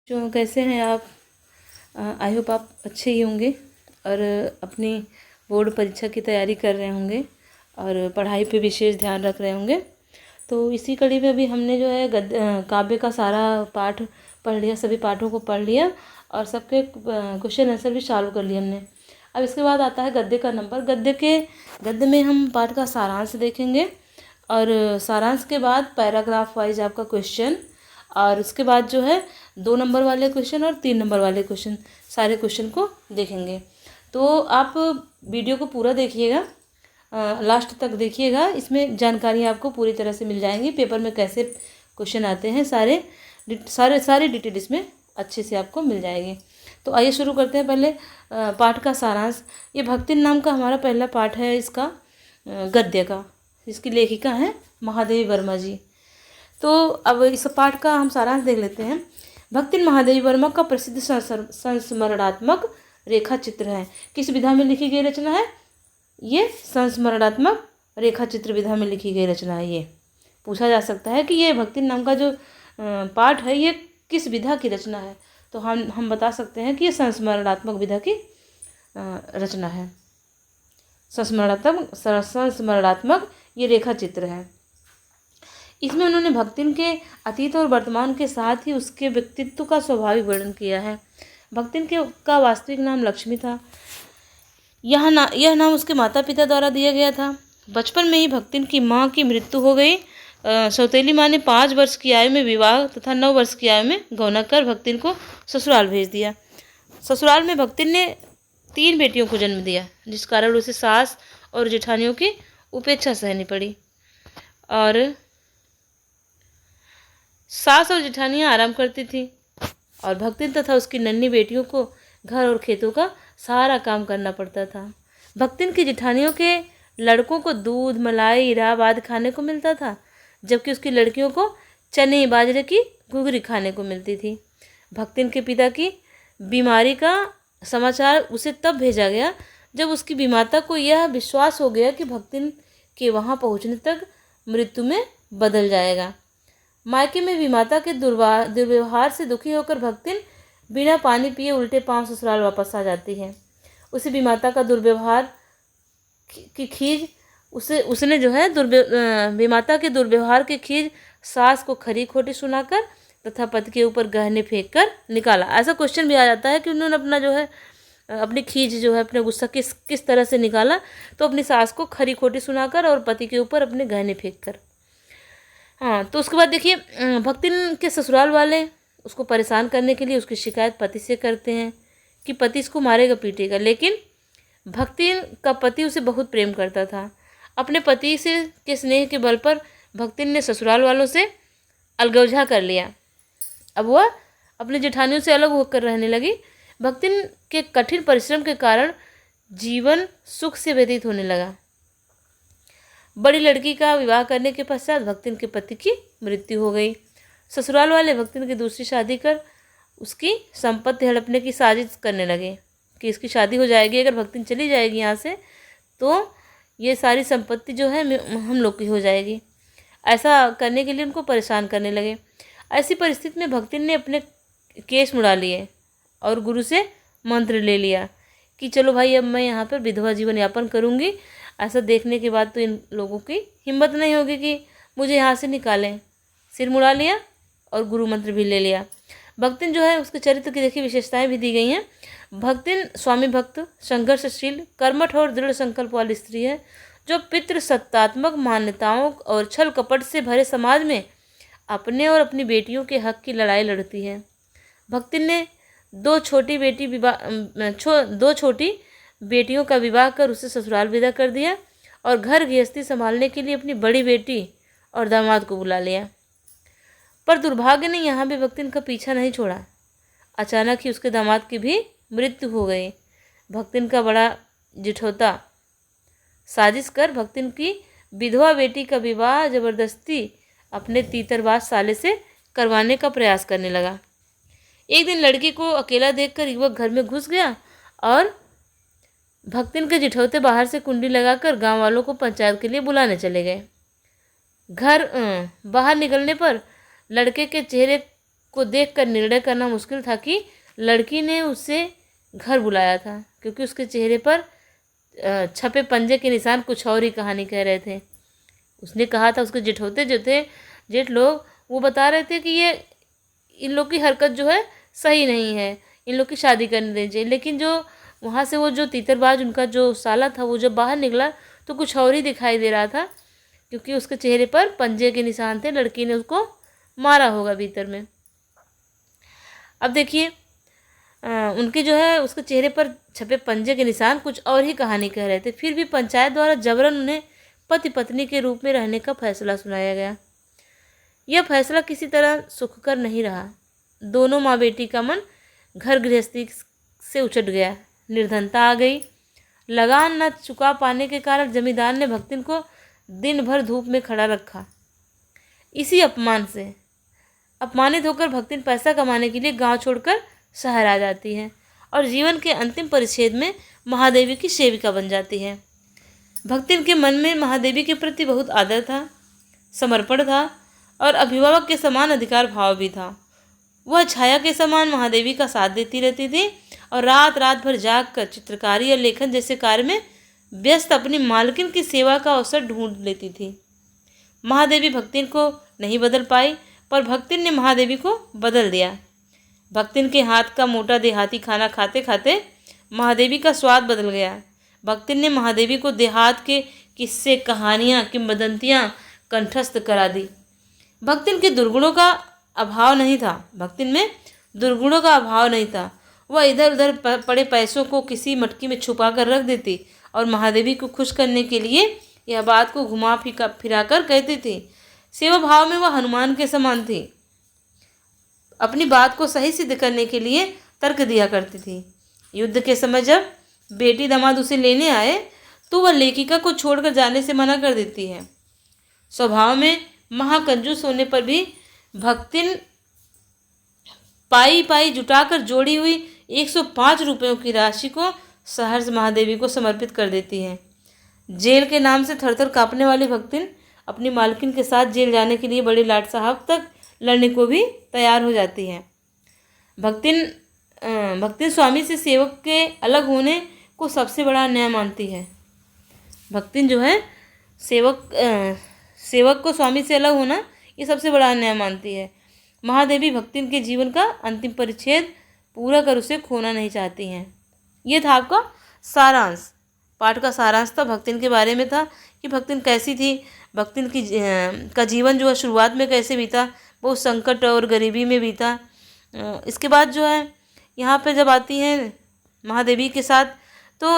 जो कैसे हैं आप? आई होप आप अच्छे ही होंगे और अपनी बोर्ड परीक्षा की तैयारी कर रहे होंगे और पढ़ाई पे विशेष ध्यान रख रहे होंगे। तो इसी कड़ी में अभी हमने जो है काव्य का सारा पाठ पढ़ लिया, सभी पाठों को पढ़ लिया और सबके क्वेश्चन आंसर भी चालू कर लिए हमने। अब इसके बाद आता है गद्य का नंबर। गद्य में हम पाठ का सारांश देखेंगे और सारांश के बाद पैराग्राफ वाइज आपका क्वेश्चन और उसके बाद जो है 2 नंबर वाले क्वेश्चन और 3 नंबर वाले क्वेश्चन, सारे क्वेश्चन को देखेंगे। तो आप वीडियो को पूरा देखिएगा, लास्ट तक देखिएगा। इसमें जानकारी आपको पूरी तरह से मिल जाएंगी, पेपर में कैसे क्वेश्चन आते हैं सारी डिटेल इसमें अच्छे से आपको मिल जाएगी। तो आइए शुरू करते हैं। पहले पाठ का सारांश। ये भक्तिन नाम का हमारा पहला पाठ है इसका गद्य का। इसकी लेखिका हैं महादेवी वर्मा जी। तो अब इस पाठ का हम सारांश देख लेते हैं। भक्तिन महादेवी वर्मा का प्रसिद्ध संस्मरणात्मक रेखा चित्र है। किस विधा में लिखी गई रचना है? ये संस्मरणात्मक रेखा चित्र विधा में लिखी गई रचना है। ये पूछा जा सकता है कि ये भक्तिन नाम का जो पाठ है ये किस विधा की रचना है। तो हम बता सकते हैं कि ये संस्मरणात्मक विधा की रचना है। संस्मरणात्मक ये रेखा चित्र है। इसमें उन्होंने भक्तिन के अतीत और वर्तमान के साथ ही उसके व्यक्तित्व का स्वाभाविक वर्णन किया है। भक्तिन का वास्तविक नाम लक्ष्मी था। यह नाम उसके माता पिता द्वारा दिया गया था। बचपन में ही भक्तिन की माँ की मृत्यु हो गई। सौतेली माँ ने 5 वर्ष की आयु में विवाह तथा 9 वर्ष की आयु में गौना कर भक्तिन को ससुराल भेज दिया। ससुराल में भक्तिन ने 3 बेटियों को जन्म दिया, जिस कारण उसे सास और जेठानियों की उपेक्षा सहनी पड़ी। और सास और जेठानियाँ आराम करती थी और भक्तिन तथा उसकी नन्ही बेटियों को घर और खेतों का सारा काम करना पड़ता था। भक्तिन की जेठानियों के लड़कों को दूध, मलाई, राब आदि खाने को मिलता था, जबकि उसकी लड़कियों को चने बाजरे की घुघरी खाने को मिलती थी। भक्तिन के पिता की बीमारी का समाचार उसे तब भेजा गया जब उसकी बीमाता को यह विश्वास हो गया कि भक्तिन के वहाँ पहुँचने तक मृत्यु में बदल जाएगा। मायके में विमाता के दुर्व्यवहार से दुखी होकर भक्तिन बिना पानी पिए उल्टे पांव ससुराल वापस आ जाती है। उसे विमाता का दुर्व्यवहार की खीज उसने जो है विमाता के दुर्व्यवहार की खीज सास को खरी खोटी सुनाकर तथा पति के ऊपर गहने फेंक कर निकाला। ऐसा क्वेश्चन भी आ जाता है कि उन्होंने अपना जो है अपनी खीज जो है अपने गुस्सा किस तरह से निकाला। तो अपनी सास को खरी खोटी सुनाकर और पति के ऊपर अपने गहने फेंक कर। हाँ, तो उसके बाद देखिए, भक्तिन के ससुराल वाले उसको परेशान करने के लिए उसकी शिकायत पति से करते हैं कि पति इसको मारेगा पीटेगा। लेकिन भक्तिन का पति उसे बहुत प्रेम करता था। अपने पति से के स्नेह के बल पर भक्तिन ने ससुराल वालों से अलगौझा कर लिया। अब वह अपने जेठानियों से अलग होकर रहने लगी। भक्तिन के कठिन परिश्रम के कारण जीवन सुख से व्यतीत होने लगा। बड़ी लड़की का विवाह करने के पश्चात भक्तिन के पति की मृत्यु हो गई। ससुराल वाले भक्तिन की दूसरी शादी कर उसकी संपत्ति हड़पने की साजिश करने लगे कि इसकी शादी हो जाएगी, अगर भक्तिन चली जाएगी यहाँ से तो ये सारी संपत्ति जो है हम लोग की हो जाएगी। ऐसा करने के लिए उनको परेशान करने लगे। ऐसी परिस्थिति में भक्तिन ने अपने केस मुड़ा लिए और गुरु से मंत्र ले लिया कि चलो भाई, अब मैं यहाँ पर विधवा जीवन यापन करूँगी। ऐसा देखने के बाद तो इन लोगों की हिम्मत नहीं होगी कि मुझे यहाँ से निकालें। सिर मुड़ा लिया और गुरु मंत्र भी ले लिया। भक्तिन जो है उसके चरित्र की देखिए विशेषताएं भी दी गई हैं। भक्तिन स्वामी भक्त, संघर्षशील, कर्मठ और दृढ़ संकल्प वाली स्त्री है, जो पितृसत्तात्मक मान्यताओं और छल कपट से भरे समाज में अपने और अपनी बेटियों के हक की लड़ाई लड़ती है। भक्तिन ने 2 छोटी बेटियों का विवाह कर उसे ससुराल विदा कर दिया और घर गृहस्थी संभालने के लिए अपनी बड़ी बेटी और दामाद को बुला लिया। पर दुर्भाग्य ने यहाँ भी भक्तिन का पीछा नहीं छोड़ा। अचानक ही उसके दामाद की भी मृत्यु हो गई। भक्तिन का बड़ा जिठौता साजिश कर भक्तिन की विधवा बेटी का विवाह जबरदस्ती अपने तीतरबाज साले से करवाने का प्रयास करने लगा। एक दिन लड़की को अकेला देखकर युवक घर में घुस गया और भक्तिन के जिठौते बाहर से कुंडी लगाकर गांव वालों को पंचायत के लिए बुलाने चले गए। बाहर निकलने पर लड़के के चेहरे को देखकर निर्णय करना मुश्किल था कि लड़की ने उसे घर बुलाया था, क्योंकि उसके चेहरे पर छपे पंजे के निशान कुछ और ही कहानी कह रहे थे। उसने कहा था उसके जेठोते जो थे, जेठ लोग, वो बता रहे थे कि ये इन लोग की हरकत जो है सही नहीं है, इन लोग की शादी करने दीजिए। लेकिन जो वहाँ से वो जो तीतरबाज उनका जो साला था, वो जब बाहर निकला तो कुछ और ही दिखाई दे रहा था, क्योंकि उसके चेहरे पर पंजे के निशान थे। लड़की ने उसको मारा होगा भीतर में। अब देखिए उनके जो है उसके चेहरे पर छपे पंजे के निशान कुछ और ही कहानी कह रहे थे। फिर भी पंचायत द्वारा जबरन उन्हें पति पत्नी के रूप में रहने का फैसला सुनाया गया। यह फैसला किसी तरह सुखकर नहीं रहा। दोनों माँ बेटी का मन घर गृहस्थी से उचट गया। निर्धनता आ गई। लगान न चुका पाने के कारण जमींदार ने भक्तिन को दिन भर धूप में खड़ा रखा। इसी अपमान से अपमानित होकर भक्तिन पैसा कमाने के लिए गांव छोड़कर शहर आ जाती है और जीवन के अंतिम परिच्छेद में महादेवी की सेविका बन जाती है। भक्तिन के मन में महादेवी के प्रति बहुत आदर था, समर्पण था और अभिभावक के समान अधिकार भाव भी था। वह छाया के समान महादेवी का साथ देती रहती थी और रात रात भर जाग कर चित्रकारी और लेखन जैसे कार्य में व्यस्त अपनी मालकिन की सेवा का अवसर ढूंढ लेती थी। महादेवी भक्तिन को नहीं बदल पाई, पर भक्तिन ने महादेवी को बदल दिया। भक्तिन के हाथ का मोटा देहाती खाना खाते खाते महादेवी का स्वाद बदल गया। भक्तिन ने महादेवी को देहात के किस्से, कहानियाँ, किंवदंतियाँ कंठस्थ करा दी। भक्तिन के दुर्गुणों का अभाव नहीं था। भक्तिन में दुर्गुणों का अभाव नहीं था। वह इधर उधर पड़े पैसों को किसी मटकी में छुपा कर रख देती और महादेवी को खुश करने के लिए यह बात को घुमा फिरा कर कहती थी। सेवा भाव में वह हनुमान के समान थी। अपनी बात को सही सिद्ध करने के लिए तर्क दिया करती थी। युद्ध के समय जब बेटी दामाद उसे लेने आए तो वह लेखिका को छोड़कर जाने से मना कर देती है। स्वभाव में महाकंजूस होने पर भी भक्तिन पाई पाई जुटाकर जोड़ी हुई 105 रुपयों की राशि को सहर्ष महादेवी को समर्पित कर देती है। जेल के नाम से थरथर कांपने वाली भक्तिन अपनी मालकिन के साथ जेल जाने के लिए बड़े लाट साहब तक लड़ने को भी तैयार हो जाती है। भक्तिन स्वामी से सेवक के अलग होने को सबसे बड़ा अन्याय मानती है। भक्तिन जो है सेवक को स्वामी से अलग होना ये सबसे बड़ा अन्याय मानती है। महादेवी भक्तिन के जीवन का अंतिम परिच्छेद पूरा कर उसे खोना नहीं चाहती हैं। ये था आपका सारांश। पाठ का सारांश था, भक्तिन के बारे में था कि भक्तिन कैसी थी, भक्तिन की का जीवन जो है शुरुआत में कैसे बीता, बहुत संकट और गरीबी में बीता। इसके बाद जो है यहाँ पे जब आती हैं महादेवी के साथ तो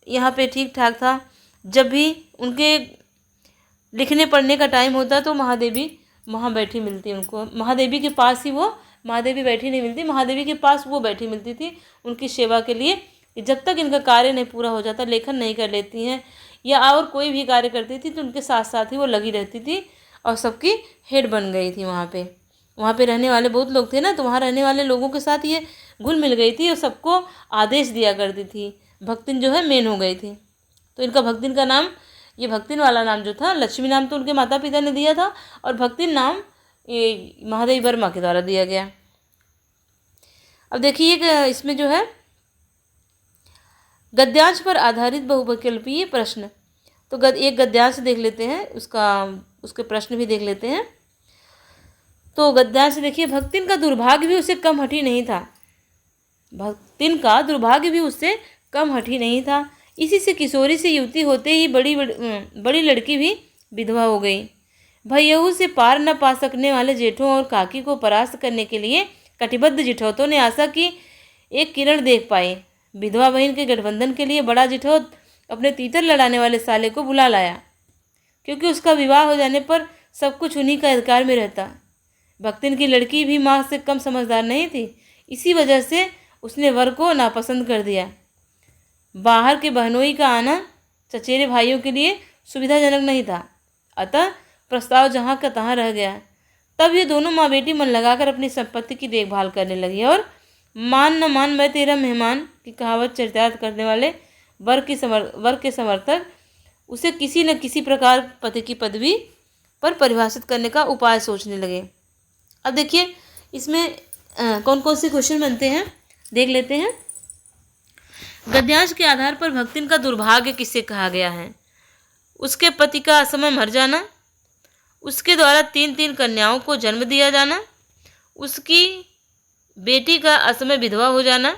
यहाँ पे ठीक ठाक था। जब भी उनके लिखने पढ़ने का टाइम होता तो महादेवी वहाँ बैठी मिलती उनको। महादेवी के पास ही वो महादेवी बैठी नहीं मिलती, महादेवी के पास वो बैठी मिलती थी उनकी सेवा के लिए। जब तक इनका कार्य नहीं पूरा हो जाता, लेखन नहीं कर लेती हैं या और कोई भी कार्य करती थी तो उनके साथ साथ ही वो लगी रहती थी और सबकी हेड बन गई थी। वहाँ पे रहने वाले बहुत लोग थे ना, तो वहाँ रहने वाले लोगों के साथ ये घुल मिल गई थी और सबको आदेश दिया करती थी। भक्तिन जो है मेन हो गई थी। तो इनका भक्तिन का नाम, ये भक्तिन वाला नाम जो था, लक्ष्मी नाम तो उनके माता पिता ने दिया था और भक्तिन नाम ये महादेवी वर्मा के द्वारा दिया गया। अब देखिए इसमें जो है गद्यांश पर आधारित बहुविकल्पीय प्रश्न। तो एक गद्यांश देख लेते हैं, उसके प्रश्न भी देख लेते हैं। तो गद्यांश देखिए, भक्तिन का दुर्भाग्य भी उससे कम हठी नहीं था। भक्तिन का दुर्भाग्य भी उससे कम हठी नहीं था। इसी से किशोरी से युवती होते ही बड़ी लड़की भी विधवा हो गई। भैयहू से पार न पा सकने वाले जेठों और काकी को परास्त करने के लिए कटिबद्ध जिठौतों ने आशा की एक किरण देख पाई। विधवा बहन के गठबंधन के लिए बड़ा जिठौत अपने तीतर लड़ाने वाले साले को बुला लाया, क्योंकि उसका विवाह हो जाने पर सब कुछ उन्हीं का अधिकार में रहता। भक्तिन की लड़की भी माँ से कम समझदार नहीं थी, इसी वजह से उसने वर को नापसंद कर दिया। बाहर के बहनोई का आना चचेरे भाइयों के लिए सुविधाजनक नहीं था, अतः प्रस्ताव जहाँ का तहाँ रह गया। तब ये दोनों माँ बेटी मन लगाकर अपनी संपत्ति की देखभाल करने लगी और मान न मान मैं तेरा मेहमान की कहावत चरितार्थ करने वाले वर के समर्थक उसे किसी न किसी प्रकार पति की पदवी पर परिभाषित करने का उपाय सोचने लगे। अब देखिए इसमें कौन कौन से क्वेश्चन बनते हैं देख लेते हैं। गद्यांश के आधार पर भक्तिन का दुर्भाग्य किसे कहा गया है? उसके पति का असमय मर जाना, उसके द्वारा 3 कन्याओं को जन्म दिया जाना, उसकी बेटी का असमय विधवा हो जाना,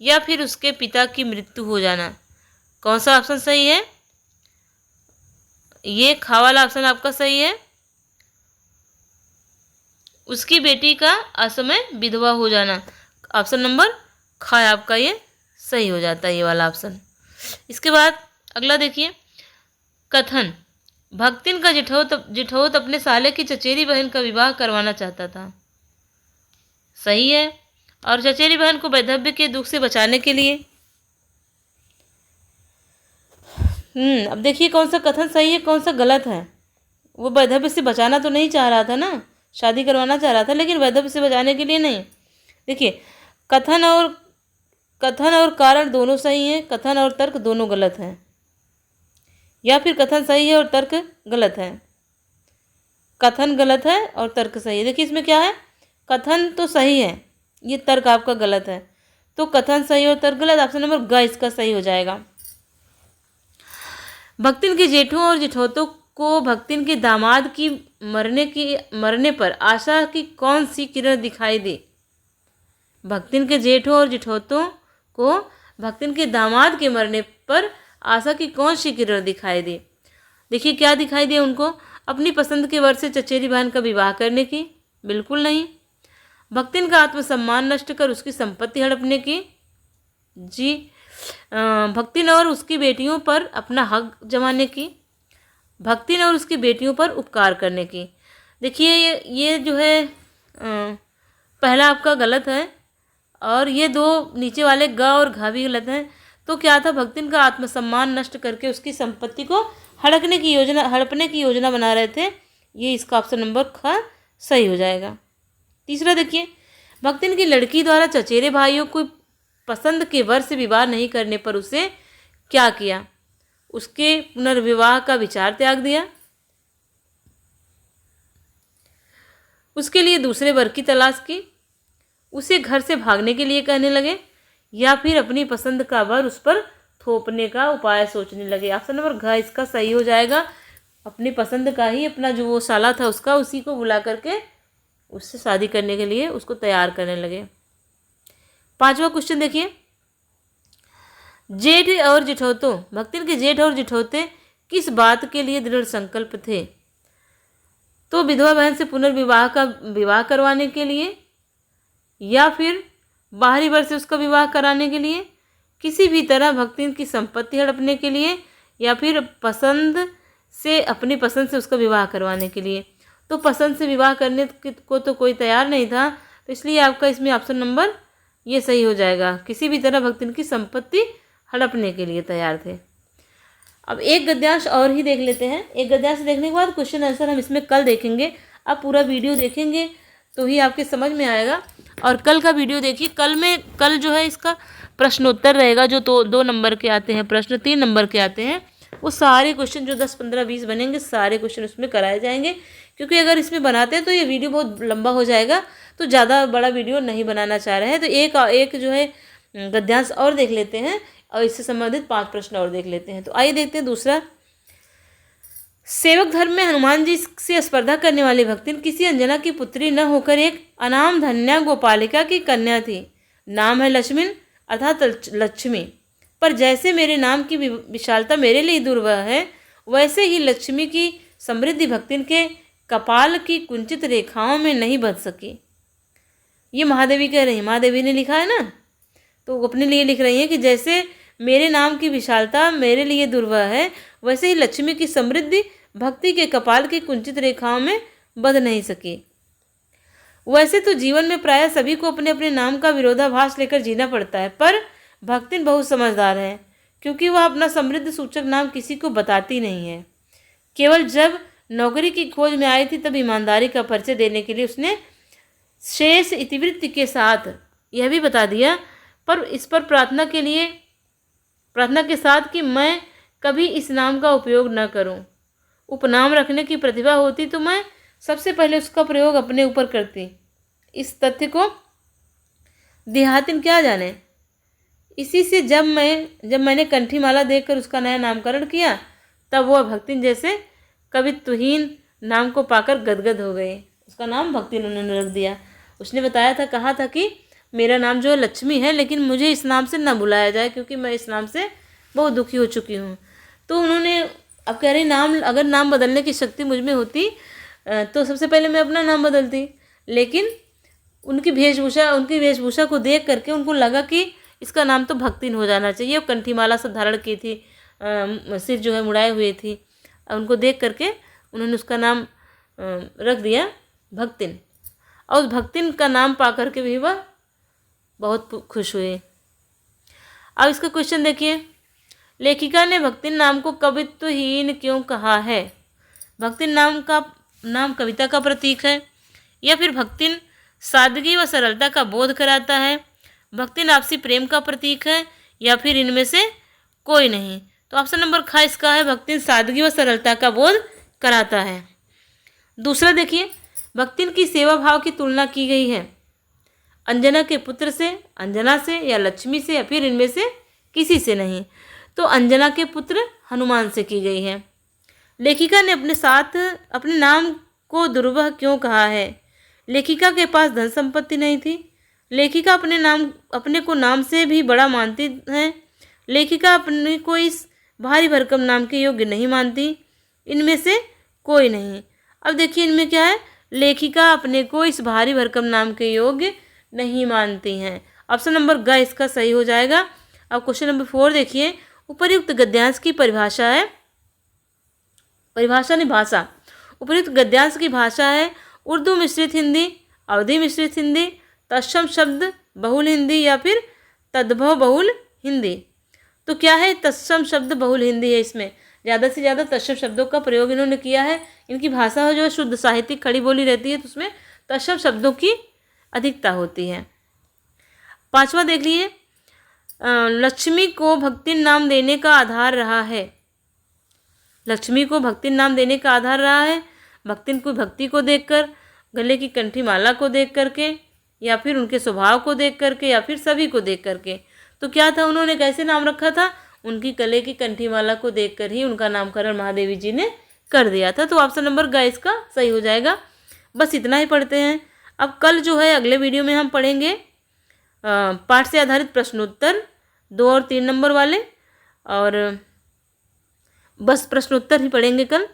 या फिर उसके पिता की मृत्यु हो जाना। कौन सा ऑप्शन सही है? ये खा वाला ऑप्शन आपका सही है। उसकी बेटी का असमय विधवा हो जाना, ऑप्शन नंबर ख आपका ये सही हो जाता है, ये वाला ऑप्शन। इसके बाद अगला देखिए, कथन। भक्तिन का जिठौत अपने साले की चचेरी बहन का विवाह करवाना चाहता था। सही है। और चचेरी बहन को वैधव्य के दुख से बचाने के लिए। अब देखिए कौन सा कथन सही है, कौन सा गलत है। वो वैधव्य से बचाना तो नहीं चाह रहा था ना, शादी करवाना चाह रहा था, लेकिन वैधव्य से बचाने के लिए नहीं। देखिए, कथन और कारण दोनों सही हैं, कथन और तर्क दोनों गलत हैं, या फिर कथन सही है और तर्क गलत है। कथन गलत है और तर्क सही है। देखिए इसमें क्या है, कथन तो सही है, ये तर्क आपका गलत है। तो कथन सही और तर्क गलत, ऑप्शन नंबर ग इसका सही हो जाएगा। भक्तिन के जेठों और जेठौतों को भक्तिन के दामाद की मरने पर आशा की कौन सी किरण दिखाई दी? भक्तिन के जेठों और जेठौतों को भक्तिन के दामाद के मरने पर आशा की कौन सी किरण दिखाई दी? देखिए क्या दिखाई दी उनको, अपनी पसंद के वर से चचेरी बहन का विवाह करने की? बिल्कुल नहीं। भक्तिन का आत्मसम्मान नष्ट कर उसकी संपत्ति हड़पने की? जी। भक्तिन और उसकी बेटियों पर अपना हक जमाने की? भक्तिन और उसकी बेटियों पर उपकार करने की? देखिए ये जो है पहला आपका गलत है, और ये दो नीचे वाले ग और घा भी गलत हैं। तो क्या था, भक्तिन का आत्मसम्मान नष्ट करके उसकी संपत्ति को हड़पने की योजना बना रहे थे। ये इसका ऑप्शन नंबर ख सही हो जाएगा। तीसरा देखिए, भक्तिन की लड़की द्वारा चचेरे भाइयों को पसंद के वर से विवाह नहीं करने पर उसे क्या किया? उसके पुनर्विवाह का विचार त्याग दिया, उसके लिए दूसरे वर की तलाश की, उसे घर से भागने के लिए कहने लगे, या फिर अपनी पसंद का वर उस पर थोपने का उपाय सोचने लगे। ऑप्शन नंबर घ इसका सही हो जाएगा। अपनी पसंद का ही अपना जो वो साला था उसका, उसी को बुला करके उससे शादी करने के लिए उसको तैयार करने लगे। पांचवा क्वेश्चन देखिए, जेठ और जेठौतों, भक्तिन के जेठ और जेठौते किस बात के लिए दृढ़ संकल्प थे? तो विधवा बहन से विवाह करवाने के लिए, या फिर बाहरी वर से उसका विवाह कराने के लिए, किसी भी तरह भक्तिन की संपत्ति हड़पने के लिए, या फिर अपनी पसंद से उसका विवाह करवाने के लिए। तो पसंद से विवाह करने को तो कोई तैयार नहीं था, तो इसलिए आपका इसमें ऑप्शन नंबर ये सही हो जाएगा। किसी भी तरह भक्तिन की संपत्ति हड़पने के लिए तैयार थे। अब एक गद्यांश और ही देख लेते हैं। एक गद्यांश देखने के बाद क्वेश्चन आंसर हम इसमें कल देखेंगे। आप पूरा वीडियो देखेंगे तो ही आपके समझ में आएगा, और कल का वीडियो देखिए। कल जो है इसका प्रश्नोत्तर रहेगा, जो 2 नंबर के आते हैं प्रश्न, 3 नंबर के आते हैं, वो सारे क्वेश्चन जो 10, 15, 20 बनेंगे, सारे क्वेश्चन उसमें कराए जाएंगे। क्योंकि अगर इसमें बनाते हैं तो ये वीडियो बहुत लंबा हो जाएगा, तो ज़्यादा बड़ा वीडियो नहीं बनाना चाह रहे हैं। तो एक जो है गद्यांश और देख लेते हैं, और इससे संबंधित 5 प्रश्न और देख लेते हैं। तो आइए देखते हैं दूसरा। सेवक धर्म में हनुमान जी से स्पर्धा करने वाली भक्तिन किसी अंजना की पुत्री न होकर एक अनाम धन्या गोपालिका की कन्या थी। नाम है लक्ष्मीन अर्थात लक्ष्मी। पर जैसे मेरे नाम की विशालता मेरे लिए दुर्लभ है, वैसे ही लक्ष्मी की समृद्धि भक्तिन के कपाल की कुंचित रेखाओं में नहीं बध सकी। ये महादेवी कह रही हैं, महादेवी ने लिखा है ना, तो अपने लिए लिख रही हैं कि जैसे मेरे नाम की विशालता मेरे लिए दुर्लभ है, वैसे ही लक्ष्मी की समृद्धि भक्ति के कपाल की कुंचित रेखाओं में बध नहीं सकी। वैसे तो जीवन में प्रायः सभी को अपने अपने नाम का विरोधाभास लेकर जीना पड़ता है, पर भक्तिन बहुत समझदार है, क्योंकि वह अपना समृद्ध सूचक नाम किसी को बताती नहीं है। केवल जब नौकरी की खोज में आई थी तब ईमानदारी का परिचय देने के लिए उसने शेष इतिवृत्ति के साथ यह भी बता दिया, पर इस पर प्रार्थना के साथ कि मैं कभी इस नाम का उपयोग न करूं। उपनाम रखने की प्रतिभा होती तो मैं सबसे पहले उसका प्रयोग अपने ऊपर करती। इस तथ्य को देहातिन क्या जाने। इसी से जब मैंने कंठीमाला देखकर उसका नया नामकरण किया, तब वह भक्तिन जैसे कवित्वहीन नाम को पाकर गदगद हो गई। उसका नाम भक्तिन उन्होंने रख दिया। उसने बताया था, कहा था कि मेरा नाम जो है लक्ष्मी है, लेकिन मुझे इस नाम से न बुलाया जाए क्योंकि मैं इस नाम से बहुत दुखी हो चुकी हूँ। तो उन्होंने अब कह रही, अगर नाम बदलने की शक्ति मुझ में होती तो सबसे पहले मैं अपना नाम बदलती, लेकिन उनकी वेशभूषा को देख करके उनको लगा कि इसका नाम तो भक्तिन हो जाना चाहिए। और कंठीमाला सब धारण की थी, सिर जो है मुड़ाए हुए थी। उनको देख करके उन्होंने उसका नाम रख दिया भक्तिन। और उस भक्तिन का नाम पा करके भी वह बहुत खुश हुए। अब इसका क्वेश्चन देखिए, लेखिका ने भक्तिन नाम को कवित्वहीन क्यों कहा है? भक्तिन नाम कविता का प्रतीक है, या फिर भक्तिन सादगी व सरलता का बोध कराता है? भक्तिन आपसी प्रेम का प्रतीक है, या फिर इनमें से कोई नहीं? तो ऑप्शन नंबर ख इसका है, भक्तिन सादगी व सरलता का बोध कराता है। दूसरा देखिए, भक्तिन की सेवा भाव की तुलना की गई है अंजना के पुत्र से, अंजना से, या लक्ष्मी से, या फिर इनमें से किसी से नहीं। तो अंजना के पुत्र हनुमान से की गई है। लेखिका ने अपने नाम को दुर्वह क्यों कहा है? लेखिका के पास धन संपत्ति नहीं थी। लेखिका अपने को नाम से भी बड़ा मानती है। लेखिका अपने को इस भारी भरकम नाम के योग्य नहीं मानती। इनमें से कोई नहीं। अब देखिए इनमें क्या है, लेखिका अपने को इस भारी भरकम नाम के योग्य नहीं मानती हैं। ऑप्शन नंबर ग इसका सही हो जाएगा। अब क्वेश्चन नंबर 4 देखिए, उपर्युक्त गद्यांश की परिभाषा है, भाषा। उपर्युक्त गद्यांश की भाषा है उर्दू मिश्रित हिंदी, अवधी मिश्रित हिंदी, तत्सम शब्द बहुल हिंदी, या फिर तद्भव बहुल हिंदी। तो क्या है, तत्सम शब्द बहुल हिंदी है। इसमें ज़्यादा से ज़्यादा तत्सम शब्दों का प्रयोग इन्होंने किया है। इनकी भाषा जो शुद्ध साहित्यिक खड़ी बोली रहती है, तो उसमें तत्सम शब्दों की अधिकता होती है। 5वां देख लिए, लक्ष्मी को भक्तिन नाम देने का आधार रहा है। लक्ष्मी को भक्तिन नाम देने का आधार रहा है भक्तिन को भक्ति को देखकर, गले की कंठी माला को देख करके, या फिर उनके स्वभाव को देख करके, या फिर सभी को देख करके। तो क्या था, उन्होंने कैसे नाम रखा था? उनकी गले की कंठी माला को देखकर ही उनका नामकरण महादेवी जी ने कर दिया था। तो ऑप्शन नंबर ग इसका सही हो जाएगा। बस इतना ही पढ़ते हैं। अब कल जो है अगले वीडियो में हम पढ़ेंगे पाठ से आधारित प्रश्नोत्तर 2 और 3 नंबर वाले, और बस प्रश्नोत्तर ही पढ़ेंगे कल,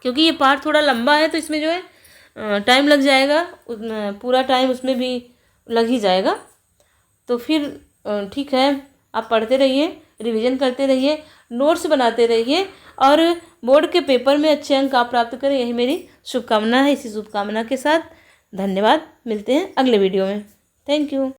क्योंकि ये पाठ थोड़ा लंबा है तो इसमें जो है टाइम लग जाएगा, पूरा टाइम उसमें भी लग ही जाएगा। तो फिर ठीक है, आप पढ़ते रहिए, रिवीजन करते रहिए, नोट्स बनाते रहिए, और बोर्ड के पेपर में अच्छे अंक आप प्राप्त करें, यही मेरी शुभकामना है। इसी शुभकामना के साथ धन्यवाद। मिलते हैं अगले वीडियो में। Thank you.